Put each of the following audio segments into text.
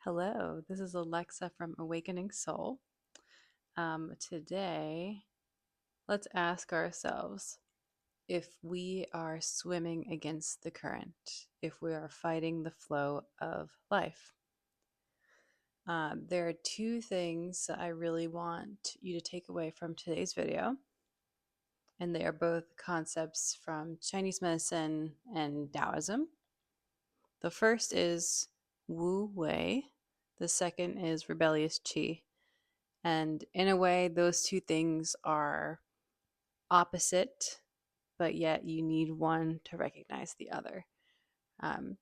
Hello, this is Alexa from Awakening Soul. Today, let's ask ourselves if we are swimming against the current, if we are fighting the flow of life. There are two things that I really want you to take away from today's video, and they are both concepts from Chinese medicine and Daoism. The first is Wu Wei, the second is Rebellious Qi. And in a way, those two things are opposite, but yet you need one to recognize the other.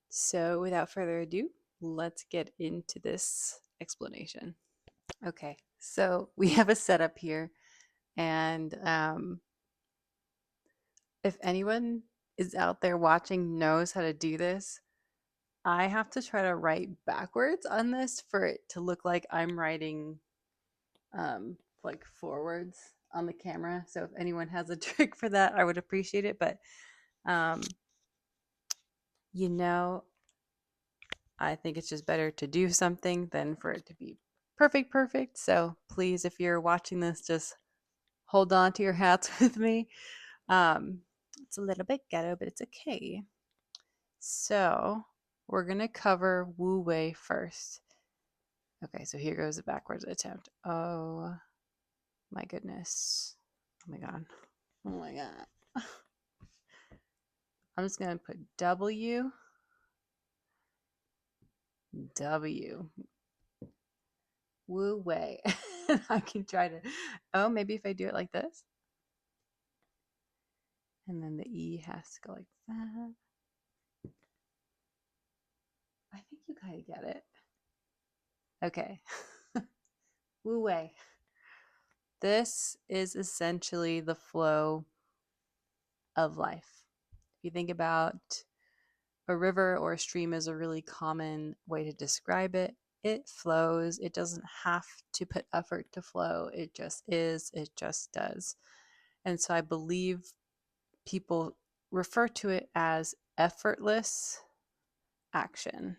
So without further ado, let's get into this explanation. Okay, so we have a setup here, and if anyone is out there watching knows how to do this, I have to try to write backwards on this for it to look like I'm writing like forwards on the camera. So if anyone has a trick for that, I would appreciate it. But um, you know, I think it's just better to do something than for it to be perfect. So please, if you're watching this, just hold on to your hats with me. It's a little bit ghetto, but it's okay. So we're gonna cover Wu Wei first. Okay, so here goes the backwards attempt. Oh my goodness. Oh my god. Oh my god. I'm just going to put W, W, Wu Wei. I can try to, oh, maybe if I do it like this. And then the E has to go like that. I think you kind of get it. Okay. Wu Wei. This is essentially the flow of life. If you think about a river or a stream is a really common way to describe it. It flows. It doesn't have to put effort to flow. It just is. It just does. And so I believe people refer to it as effortless action.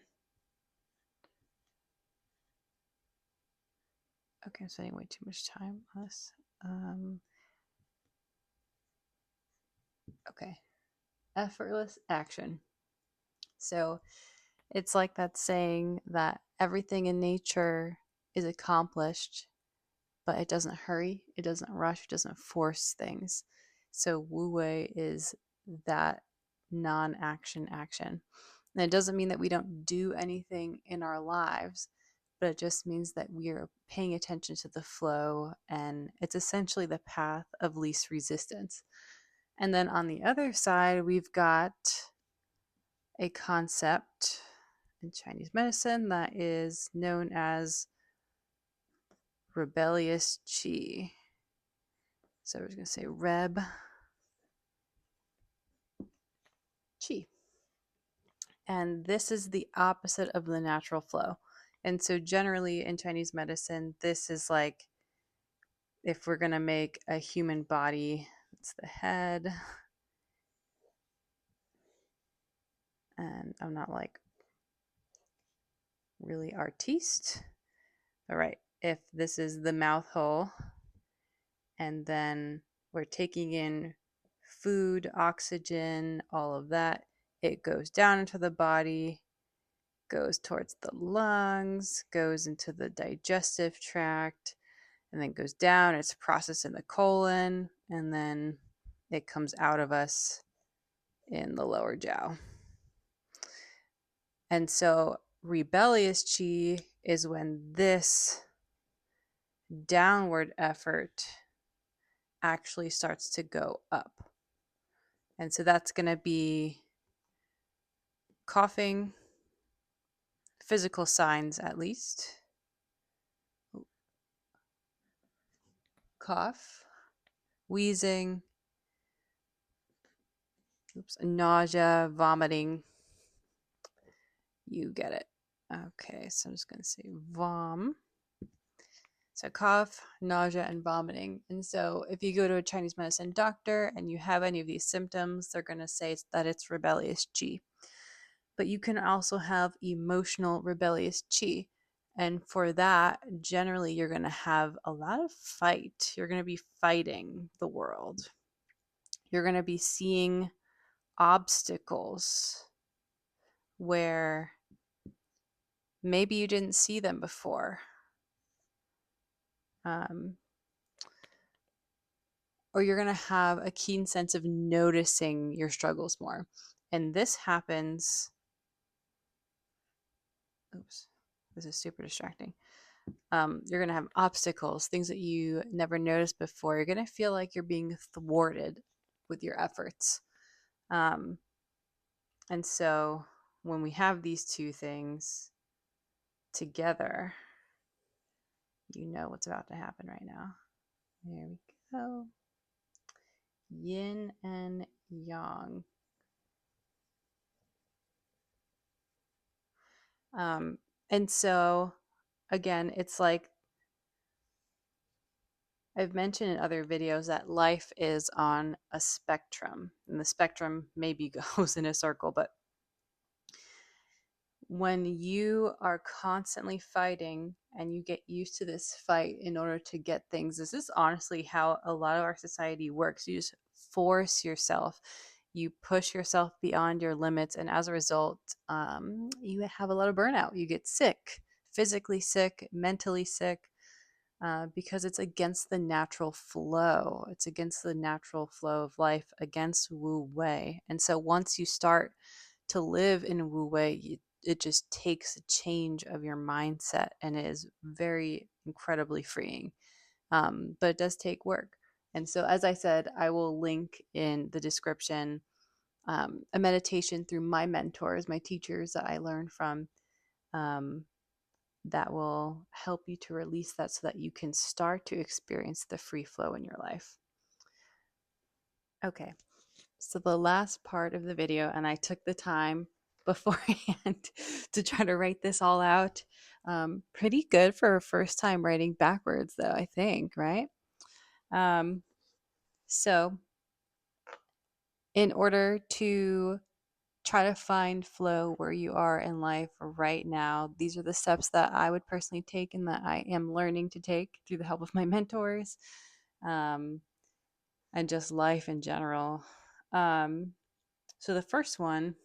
Okay, I'm spending way too much time on this. Okay, effortless action. So it's like that saying that everything in nature is accomplished, but it doesn't hurry, it doesn't rush, it doesn't force things. So Wu Wei is that non-action action. And it doesn't mean that we don't do anything in our lives, but it just means that we are paying attention to the flow, and it's essentially the path of least resistance. And then on the other side, we've got a concept in Chinese medicine that is known as rebellious qi. So we're just going to say Reb Qi. And this is the opposite of the natural flow. And so generally in Chinese medicine, this is like if we're going to make a human body, it's the head. And I'm not like really artiste. All right. If this is the mouth hole, and then we're taking in food, oxygen, all of that, it goes down into the body, goes towards the lungs, goes into the digestive tract, and then goes down. It's processed in the colon, and then it comes out of us in the lower jiao. And so rebellious qi is when this downward effort actually starts to go up. And so that's going to be coughing, physical signs at least. Cough, wheezing, nausea, vomiting. You get it. Okay, so I'm just going to say vom. So cough, nausea, and vomiting. And so if you go to a Chinese medicine doctor and you have any of these symptoms, they're going to say that it's rebellious qi. But you can also have emotional rebellious qi. And for that, generally, you're going to have a lot of fight. You're going to be fighting the world. You're going to be seeing obstacles where maybe you didn't see them before. Um, or you're going to have a keen sense of noticing your struggles more. And this happens. Oops, this is super distracting. You're going to have obstacles, things that you never noticed before. You're going to feel like you're being thwarted with your efforts. Um, and so when we have these two things together, you know what's about to happen right now. There we go. Yin and yang. And so, again, it's like I've mentioned in other videos that life is on a spectrum, and the spectrum maybe goes in a circle, but when you are constantly fighting and you get used to this fight in order to get things, this is honestly how a lot of our society works. You just force yourself, you push yourself beyond your limits, and as a result, you have a lot of burnout. You get sick, physically sick, mentally sick, because it's against the natural flow. It's against the natural flow of life, against Wu Wei. And so once you start to live in Wu Wei, it just takes a change of your mindset and it is very incredibly freeing. But it does take work. And so, as I said, I will link in the description a meditation through my mentors, my teachers that I learned from. That will help you to release that so that you can start to experience the free flow in your life. Okay, so the last part of the video, and I took the time beforehand to try to write this all out. Pretty good for a first time writing backwards, though, I think, right? So, in order to try to find flow where you are in life right now, these are the steps that I would personally take and that I am learning to take through the help of my mentors, um, and just life in general. So the first one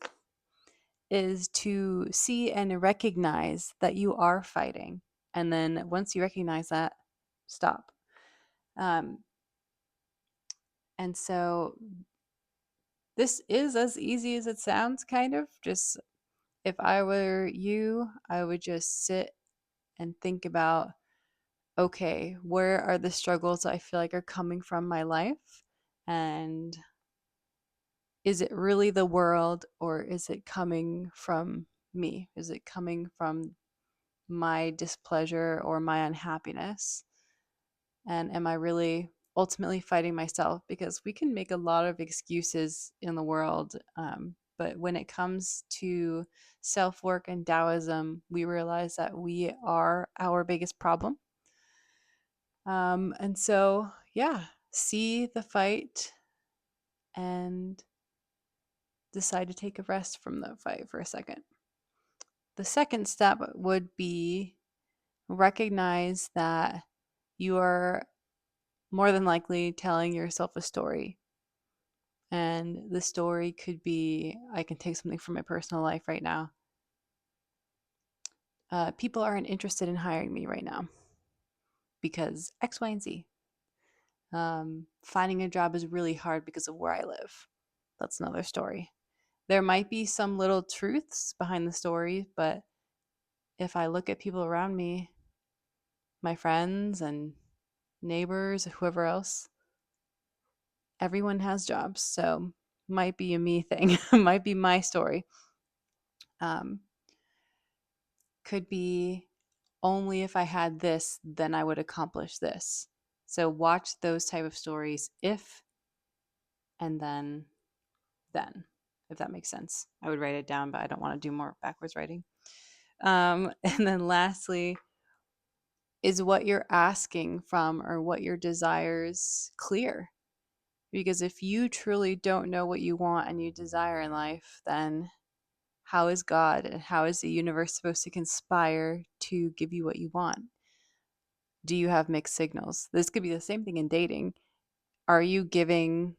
is to see and recognize that you are fighting. And then once you recognize that, stop. Um, and so this is as easy as it sounds, kind of. Just if I were you, I would just sit and think about, okay, where are the struggles I feel like are coming from my life? And is it really the world or is it coming from me? Is it coming from my displeasure or my unhappiness? And am I really ultimately fighting myself? Because we can make a lot of excuses in the world. But when it comes to self work and Daoism, we realize that we are our biggest problem. And so, yeah, see the fight and decide to take a rest from the fight for a second. The second step would be recognize that you are more than likely telling yourself a story. And the story could be, I can take something from my personal life right now. People aren't interested in hiring me right now because X, Y, and Z. Finding a job is really hard because of where I live. That's another story. There might be some little truths behind the story, but if I look at people around me, my friends and neighbors, whoever else, everyone has jobs. So might be a me thing, might be my story. Could be only if I had this, then I would accomplish this. So watch those type of stories, if and then, if that makes sense. I would write it down, but I don't want to do more backwards writing. And then lastly, is what you're asking from or what your desires clear? Because if you truly don't know what you want and you desire in life, then how is God and how is the universe supposed to conspire to give you what you want? Do you have mixed signals? This could be the same thing in dating. Are you giving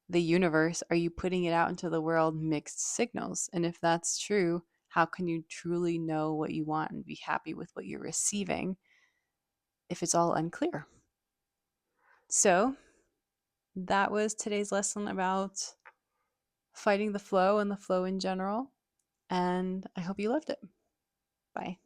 the universe, are you putting it out into the world mixed signals? And if that's true, how can you truly know what you want and be happy with what you're receiving if it's all unclear? So that was today's lesson about fighting the flow and the flow in general. And I hope you loved it. Bye.